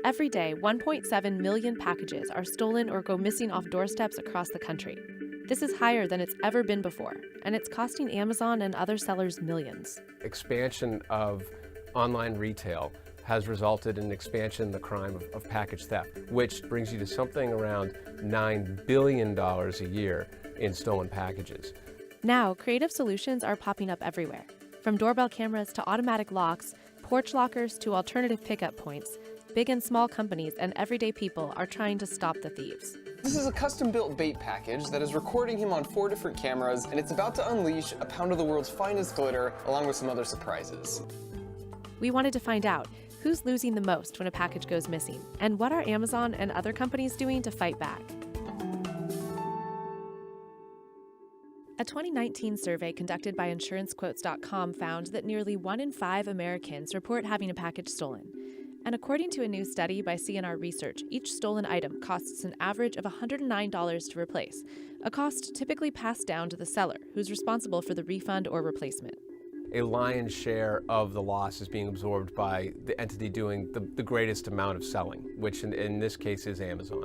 Every day, 1.7 million packages are stolen or go missing off doorsteps across the country. This is higher than it's ever been before, and it's costing Amazon and other sellers millions. Expansion of online retail has resulted in an expansion in the crime of package theft, which brings you to something around $9 billion a year in stolen packages. Now, creative solutions are popping up everywhere. From doorbell cameras to automatic locks, porch lockers to alternative pickup points, big and small companies and everyday people are trying to stop the thieves. This is a custom-built bait package that is recording him on 4 different cameras, and it's about to unleash a pound of the world's finest glitter, along with some other surprises. We wanted to find out who's losing the most when a package goes missing, and what are Amazon and other companies doing to fight back. A 2019 survey conducted by InsuranceQuotes.com found that nearly 1 in 5 Americans report having a package stolen. And according to a new study by CNR Research, each stolen item costs an average of $109 to replace, a cost typically passed down to the seller, who's responsible for the refund or replacement. A lion's share of the loss is being absorbed by the entity doing the greatest amount of selling, which in this case is Amazon.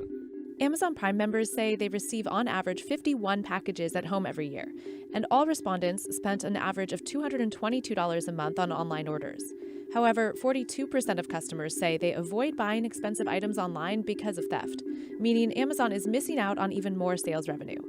Amazon Prime members say they receive on average 51 packages at home every year, and all respondents spent an average of $222 a month on online orders. However, 42% of customers say they avoid buying expensive items online because of theft, meaning Amazon is missing out on even more sales revenue.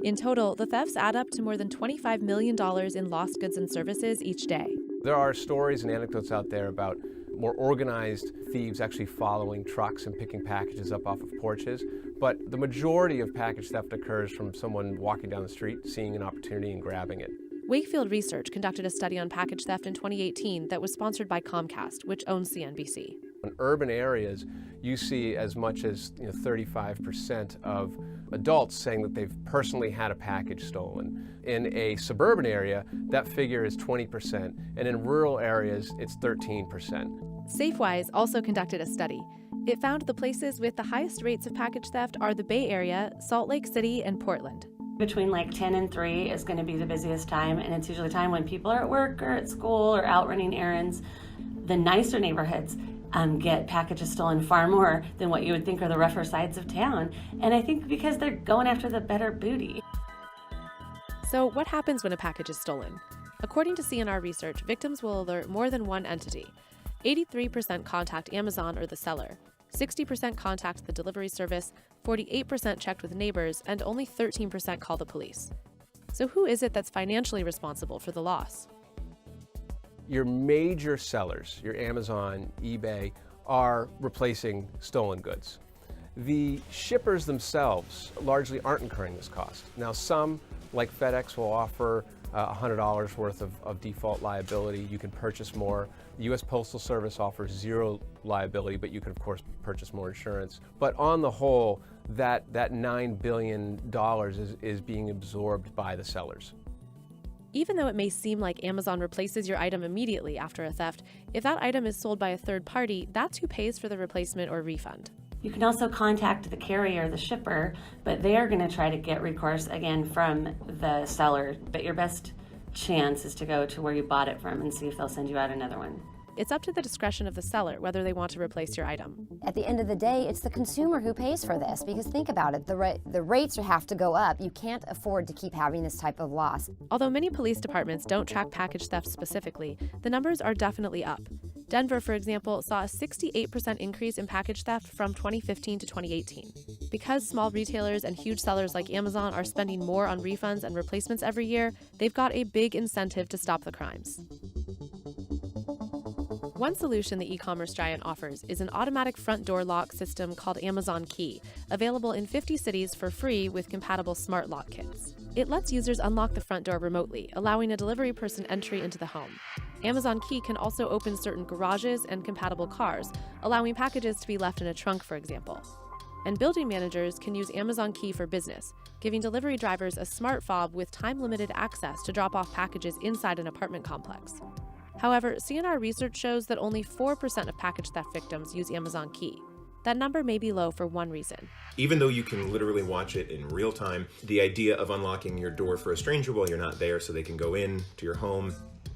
In total, the thefts add up to more than $25 million in lost goods and services each day. There are stories and anecdotes out there about more organized thieves actually following trucks and picking packages up off of porches, but the majority of package theft occurs from someone walking down the street, seeing an opportunity and grabbing it. Wakefield Research conducted a study on package theft in 2018 that was sponsored by Comcast, which owns CNBC. In urban areas, you see as much as 35% of adults saying that they've personally had a package stolen. In a suburban area, that figure is 20%, and in rural areas, it's 13%. Safewise also conducted a study. It found the places with the highest rates of package theft are the Bay Area, Salt Lake City, and Portland. Between like 10 and 3 is going to be the busiest time, and it's usually a time when people are at work or at school or out running errands. The nicer neighborhoods get packages stolen far more than what you would think are the rougher sides of town, and I think because they're going after the better booty. So what happens when a package is stolen? According to CNR Research, victims will alert more than one entity. 83% contact Amazon or the seller. 60% contact the delivery service, 48% checked with neighbors, and only 13% call the police. So who is it that's financially responsible for the loss? Your major sellers, your Amazon, eBay, are replacing stolen goods. The shippers themselves largely aren't incurring this cost. Now some, like FedEx, will offer $100 worth of default liability. You can purchase more. The U.S. Postal Service offers zero liability, but you can, of course, purchase more insurance. But on the whole, that $9 billion is being absorbed by the sellers. Even though it may seem like Amazon replaces your item immediately after a theft, if that item is sold by a third party, that's who pays for the replacement or refund. You can also contact the carrier, the shipper, but they are going to try to get recourse again from the seller. But your best chance is to go to where you bought it from and see if they'll send you out another one. It's up to the discretion of the seller whether they want to replace your item. At the end of the day, it's the consumer who pays for this, because think about it, the rates have to go up. You can't afford to keep having this type of loss. Although many police departments don't track package theft specifically, the numbers are definitely up. Denver, for example, saw a 68% increase in package theft from 2015 to 2018. Because small retailers and huge sellers like Amazon are spending more on refunds and replacements every year, they've got a big incentive to stop the crimes. One solution the e-commerce giant offers is an automatic front door lock system called Amazon Key, available in 50 cities for free with compatible smart lock kits. It lets users unlock the front door remotely, allowing a delivery person entry into the home. Amazon Key can also open certain garages and compatible cars, allowing packages to be left in a trunk, for example. And building managers can use Amazon Key for Business, giving delivery drivers a smart fob with time-limited access to drop off packages inside an apartment complex. However, CNR research shows that only 4% of package theft victims use Amazon Key. That number may be low for one reason. Even though you can literally watch it in real time, the idea of unlocking your door for a stranger while you're not there so they can go in to your home,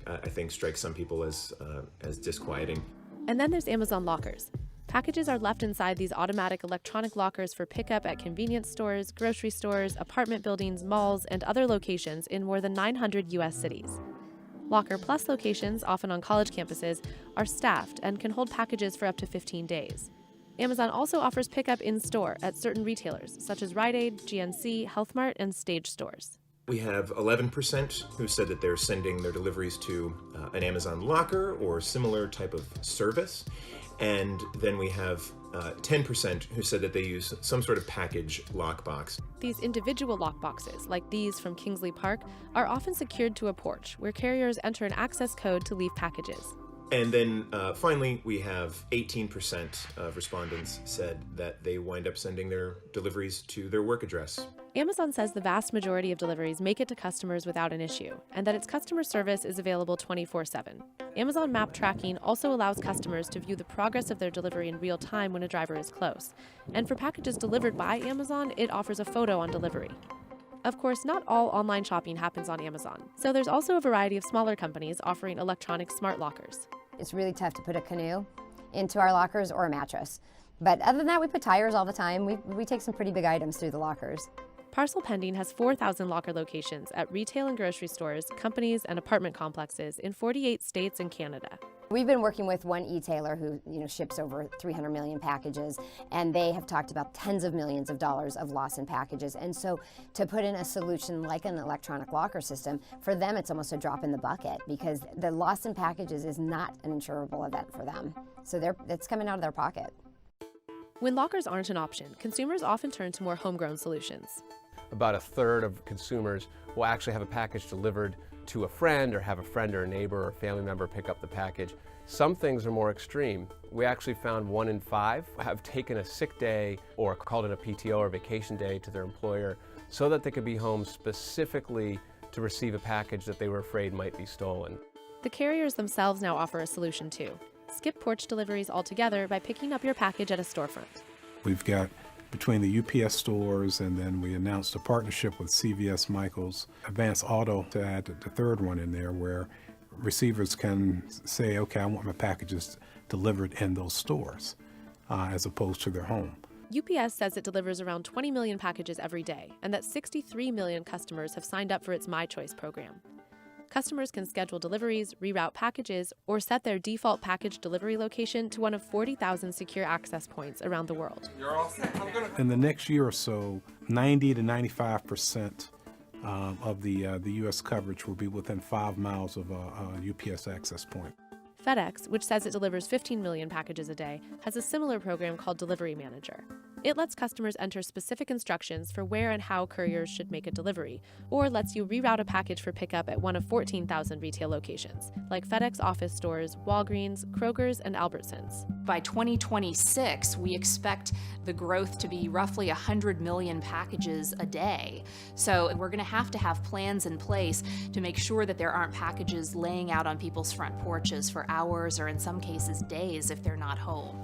I think strikes some people as disquieting. And then there's Amazon Lockers. Packages are left inside these automatic electronic lockers for pickup at convenience stores, grocery stores, apartment buildings, malls, and other locations in more than 900 U.S. cities. Locker Plus locations, often on college campuses, are staffed and can hold packages for up to 15 days. Amazon also offers pickup in-store at certain retailers, such as Rite Aid, GNC, Health Mart, and Stage stores. We have 11% who said that they're sending their deliveries to an Amazon locker or similar type of service. And then we have 10% who said that they use some sort of package lockbox. These individual lockboxes, like these from Kingsley Park, are often secured to a porch where carriers enter an access code to leave packages. And then finally, we have 18% of respondents said that they wind up sending their deliveries to their work address. Amazon says the vast majority of deliveries make it to customers without an issue, and that its customer service is available 24/7. Amazon Map Tracking also allows customers to view the progress of their delivery in real time when a driver is close. And for packages delivered by Amazon, it offers a photo on delivery. Of course, not all online shopping happens on Amazon, so there's also a variety of smaller companies offering electronic smart lockers. It's really tough to put a canoe into our lockers or a mattress. But other than that, we put tires all the time. We take some pretty big items through the lockers. Parcel Pending has 4,000 locker locations at retail and grocery stores, companies, and apartment complexes in 48 states and Canada. We've been working with one e-tailer who ships over 300 million packages, and they have talked about tens of millions of dollars of loss in packages. And so to put in a solution like an electronic locker system, for them it's almost a drop in the bucket because the loss in packages is not an insurable event for them. So it's coming out of their pocket. When lockers aren't an option, consumers often turn to more homegrown solutions. About a third of consumers will actually have a package delivered to a friend or have a friend or a neighbor or family member pick up the package. Some things are more extreme. We actually found 1 in 5 have taken a sick day or called it a PTO or vacation day to their employer so that they could be home specifically to receive a package that they were afraid might be stolen. The carriers themselves now offer a solution too. Skip porch deliveries altogether by picking up your package at a storefront. We've got between the UPS stores, and then we announced a partnership with CVS Michaels, Advance Auto to add the third one in there where receivers can say, okay, I want my packages delivered in those stores as opposed to their home. UPS says it delivers around 20 million packages every day and that 63 million customers have signed up for its My Choice program. Customers can schedule deliveries, reroute packages, or set their default package delivery location to one of 40,000 secure access points around the world. In the next year or so, 90 to 95% of the U.S. coverage will be within 5 miles of a UPS access point. FedEx, which says it delivers 15 million packages a day, has a similar program called Delivery Manager. It lets customers enter specific instructions for where and how couriers should make a delivery, or lets you reroute a package for pickup at one of 14,000 retail locations, like FedEx office stores, Walgreens, Kroger's, and Albertsons. By 2026, we expect the growth to be roughly 100 million packages a day. So we're going to have plans in place to make sure that there aren't packages laying out on people's front porches for hours or in some cases days if they're not home.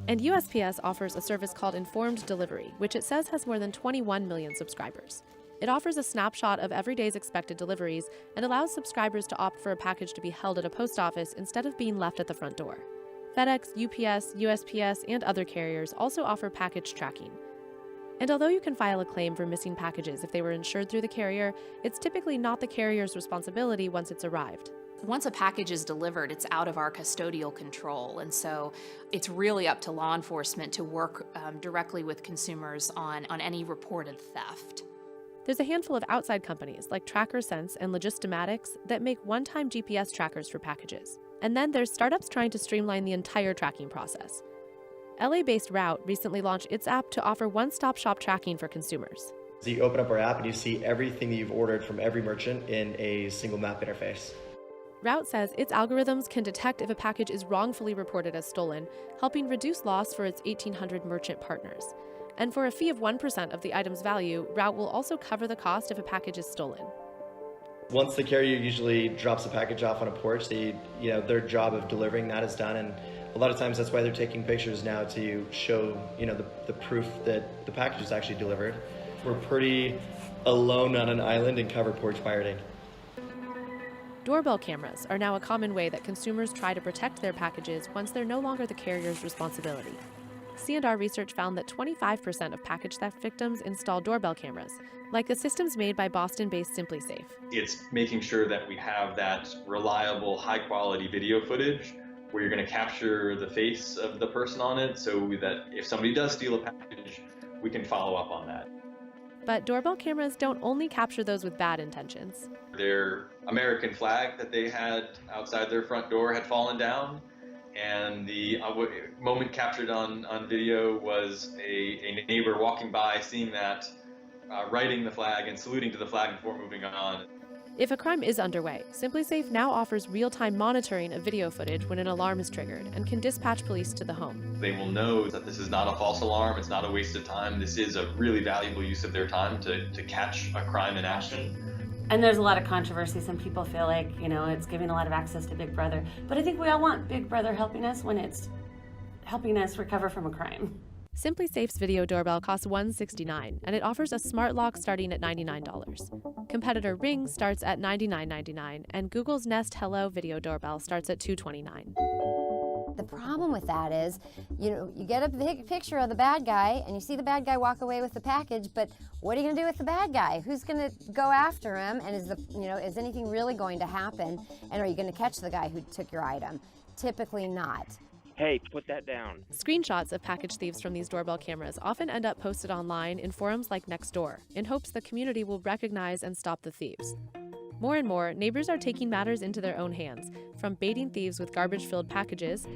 And USPS offers a service called Informed Delivery, which it says has more than 21 million subscribers. It offers a snapshot of every day's expected deliveries and allows subscribers to opt for a package to be held at a post office instead of being left at the front door. FedEx, UPS, USPS, and other carriers also offer package tracking. And although you can file a claim for missing packages if they were insured through the carrier, it's typically not the carrier's responsibility once it's arrived. Once a package is delivered, it's out of our custodial control, and so it's really up to law enforcement to work directly with consumers on any reported theft. There's a handful of outside companies like TrackerSense and Logistomatics that make one-time GPS trackers for packages. And then there's startups trying to streamline the entire tracking process. LA-based Route recently launched its app to offer one-stop shop tracking for consumers. So you open up our app and you see everything that you've ordered from every merchant in a single map interface. Route says its algorithms can detect if a package is wrongfully reported as stolen, helping reduce loss for its 1,800 merchant partners. And for a fee of 1% of the item's value, Route will also cover the cost if a package is stolen. Once the carrier usually drops a package off on a porch, their job of delivering that is done, and a lot of times that's why they're taking pictures now to show the proof that the package is actually delivered. We're pretty alone on an island in cover porch pirating. Doorbell cameras are now a common way that consumers try to protect their packages once they're no longer the carrier's responsibility. C&R research found that 25% of package theft victims install doorbell cameras, like the systems made by Boston-based SimpliSafe. It's making sure that we have that reliable, high-quality video footage where you're going to capture the face of the person on it so that if somebody does steal a package, we can follow up on that. But doorbell cameras don't only capture those with bad intentions. Their American flag that they had outside their front door had fallen down, and the moment captured on video was a neighbor walking by, seeing that, writing the flag and saluting to the flag before moving on. If a crime is underway, SimpliSafe now offers real-time monitoring of video footage when an alarm is triggered and can dispatch police to the home. They will know that this is not a false alarm, it's not a waste of time, this is a really valuable use of their time to catch a crime in action. And there's a lot of controversy. Some people feel like, it's giving a lot of access to Big Brother. But I think we all want Big Brother helping us when it's helping us recover from a crime. SimpliSafe's video doorbell costs $169, and it offers a smart lock starting at $99. Competitor Ring starts at $99.99, and Google's Nest Hello video doorbell starts at $229. The problem with that is, you get a big picture of the bad guy and you see the bad guy walk away with the package, but what are you going to do with the bad guy? Who's going to go after him? And is anything really going to happen? And are you going to catch the guy who took your item? Typically not. Hey, put that down. Screenshots of package thieves from these doorbell cameras often end up posted online in forums like Nextdoor, in hopes the community will recognize and stop the thieves. More and more, neighbors are taking matters into their own hands, from baiting thieves with garbage-filled packages,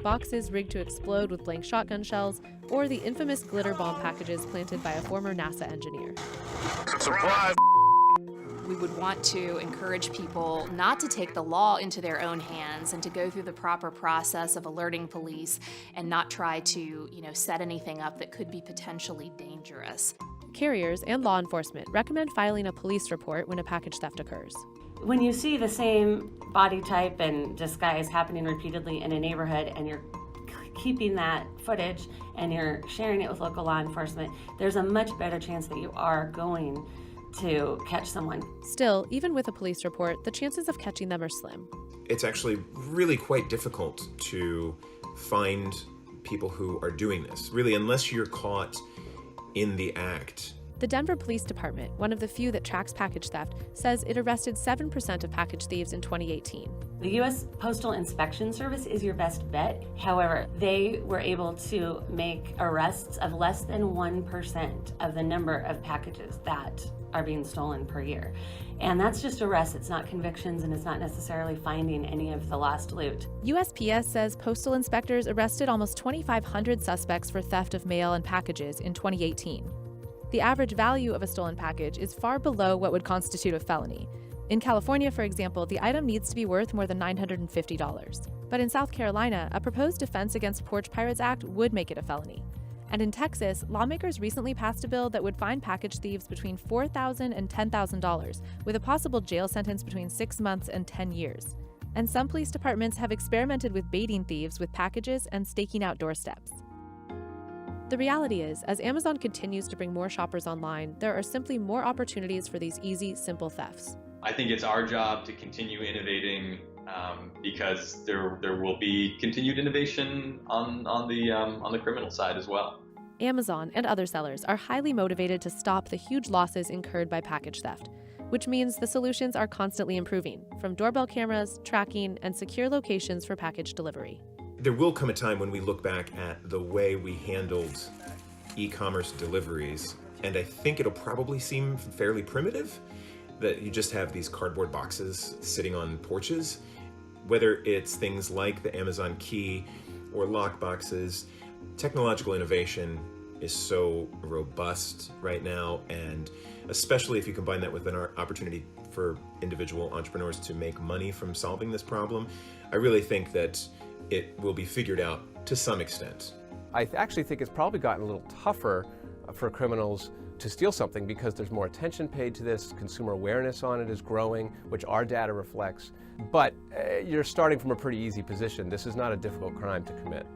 boxes rigged to explode with blank shotgun shells, or the infamous glitter bomb packages planted by a former NASA engineer. Surprise! We would want to encourage people not to take the law into their own hands and to go through the proper process of alerting police and not try to, set anything up that could be potentially dangerous. Carriers and law enforcement recommend filing a police report when a package theft occurs. When you see the same body type and disguise happening repeatedly in a neighborhood and you're keeping that footage and you're sharing it with local law enforcement, there's a much better chance that you are going to catch someone. Still, even with a police report, the chances of catching them are slim. It's actually really quite difficult to find people who are doing this, really, unless you're caught in the act. The Denver Police Department, one of the few that tracks package theft, says it arrested 7% of package thieves in 2018. The U.S. Postal Inspection Service is your best bet. However, they were able to make arrests of less than 1% of the number of packages that are being stolen per year. And that's just arrests, it's not convictions, and it's not necessarily finding any of the lost loot. USPS says postal inspectors arrested almost 2,500 suspects for theft of mail and packages in 2018. The average value of a stolen package is far below what would constitute a felony. In California, for example, the item needs to be worth more than $950. But in South Carolina, a proposed Defense Against Porch Pirates Act would make it a felony. And in Texas, lawmakers recently passed a bill that would fine package thieves between $4,000 and $10,000, with a possible jail sentence between 6 months and 10 years. And some police departments have experimented with baiting thieves with packages and staking out doorsteps. The reality is, as Amazon continues to bring more shoppers online, there are simply more opportunities for these easy, simple thefts. I think it's our job to continue innovating because there will be continued innovation on the criminal side as well. Amazon and other sellers are highly motivated to stop the huge losses incurred by package theft, which means the solutions are constantly improving, from doorbell cameras, tracking, and secure locations for package delivery. There will come a time when we look back at the way we handled e-commerce deliveries, and I think it'll probably seem fairly primitive, that you just have these cardboard boxes sitting on porches. Whether it's things like the Amazon Key or lock boxes, technological innovation is so robust right now, and especially if you combine that with an opportunity for individual entrepreneurs to make money from solving this problem, I really think that it will be figured out to some extent. I actually think it's probably gotten a little tougher for criminals to steal something because there's more attention paid to this, consumer awareness on it is growing, which our data reflects. But you're starting from a pretty easy position. This is not a difficult crime to commit.